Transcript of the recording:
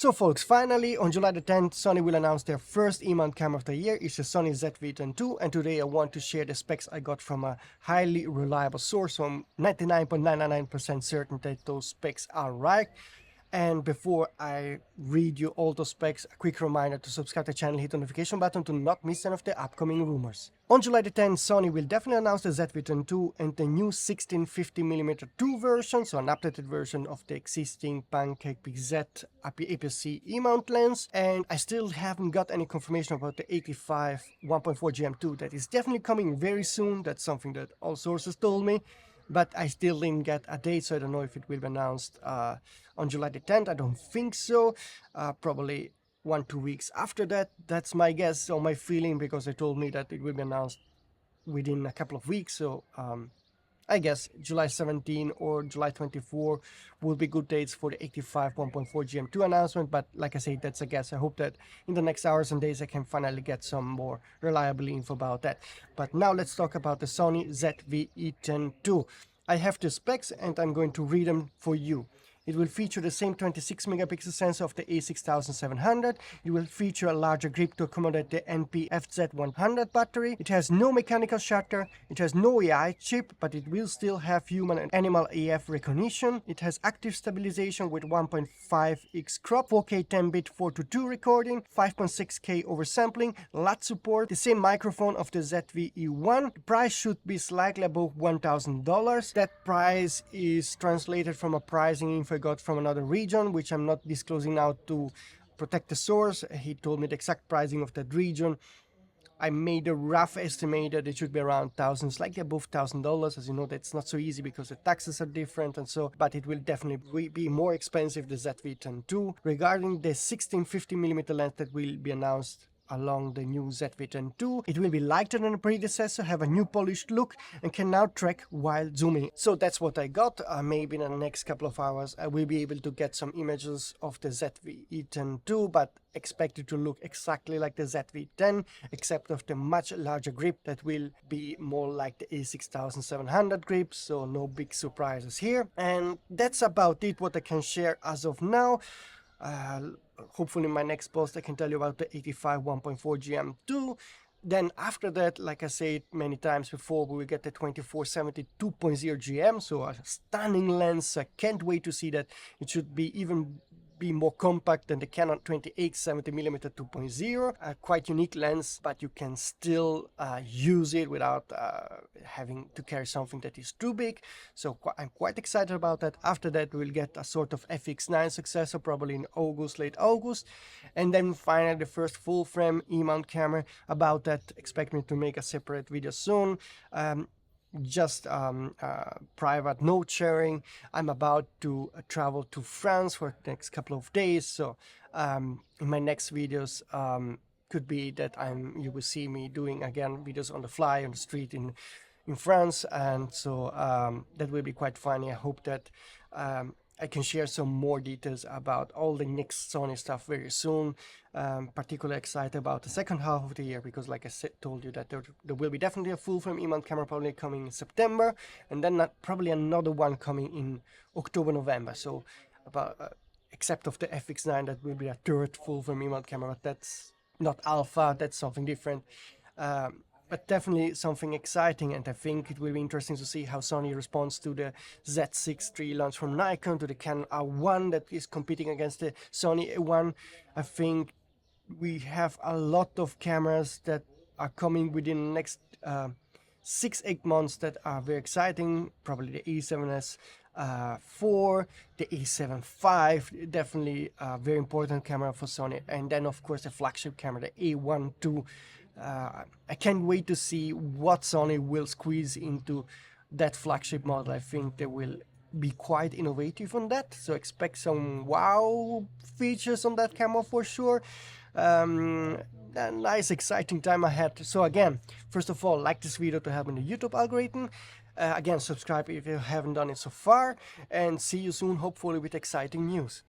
So folks, finally on July the 10th, Sony will announce their first E-mount camera of the year. It's the Sony ZV-E10II, and today I want to share the specs I got from a highly reliable source. So I'm 99.999% certain that those specs are right. And before I read you all those specs, a quick reminder to subscribe to the channel, hit the notification button to not miss any of the upcoming rumors. On July the 10th, Sony will definitely announce the ZV-E10II and the new 1650mm 2 version, so an updated version of the existing Pancake PZ aps-c E-mount lens. And I still haven't got any confirmation about the 85 1.4 GM2. That is definitely coming very soon. That's something that all sources told me. But I still didn't get a date, so I don't know if it will be announced on July the 10th. I don't think so. Probably 1-2 weeks after that. That's my guess or my feeling, because they told me that it will be announced within a couple of weeks. So I guess July 17 or July 24 will be good dates for the 85 1.4 GM2 announcement. But like I said, that's a guess. I hope that in the next hours and days I can finally get some more reliable info about that. But now let's talk about the Sony ZV-E10II. I have the specs and I'm going to read them for you. It will feature the same 26 megapixel sensor of the A6700. It will feature a larger grip to accommodate the NP-FZ100 battery. It has no mechanical shutter. It has no AI chip, but it will still have human and animal AF recognition. It has active stabilization with 1.5x crop, 4K 10-bit 4:2 recording, 5.6K oversampling, LUT support, the same microphone of the ZV-E1. The price should be slightly above $1,000. That price is translated from a pricing info I got from another region, which I'm not disclosing now to protect the source. He told me the exact pricing of that region. I made a rough estimate that it should be around slightly above $1,000. As you know, that's not so easy because the taxes are different and so, but it will definitely be more expensive, the ZV-E10II. Regarding the 1650mm lens that will be announced along the new ZV-E10II, it will be lighter than the predecessor, have a new polished look, and can now track while zooming. So that's what I got. Maybe in the next couple of hours I will be able to get some images of the ZV-E10II, but expect it to look exactly like the ZV-10, except of the much larger grip that will be more like the A6700 grip, so no big surprises here. And that's about it, what I can share as of now. Hopefully in my next post I can tell you about the 85 1.4 GM2. Then after that, like I said many times before, we will get the 2470 2.0 GM, so a stunning lens. I can't wait to see that. It should be even more compact than the Canon 2870mm 2.0. A quite unique lens, but you can still use it without having to carry something that is too big. So I'm quite excited about that. After that, we'll get a sort of FX9 successor, probably in August, late August. And then finally, the first full-frame E-mount camera. About that, expect me to make a separate video soon. Just private note sharing. I'm about to travel to France for the next couple of days, so in my next videos could be that you will see me doing again videos on the fly on the street in France, and so that will be quite funny. I hope that I can share some more details about all the next Sony stuff very soon. Particularly excited about the second half of the year, because like I told you that there will be definitely a full-frame E-mount camera probably coming in September, and then probably another one coming in October, November. So about except of the FX9, that will be a third full-frame E-mount camera, but that's not alpha, that's something different. But definitely something exciting, and I think it will be interesting to see how Sony responds to the Z6 III launch from Nikon, to the Canon R1 that is competing against the Sony A1. I think we have a lot of cameras that are coming within the next 6-8 months that are very exciting. Probably the A7S 4, the A7 V, definitely a very important camera for Sony, and then of course the flagship camera, the A1 II. I can't wait to see what Sony will squeeze into that flagship model. I think they will be quite innovative on that, so expect some wow features on that camera for sure. A nice exciting time ahead. So again, first of all, like this video to help in the YouTube algorithm. Again, subscribe if you haven't done it so far, and see you soon, hopefully with exciting news.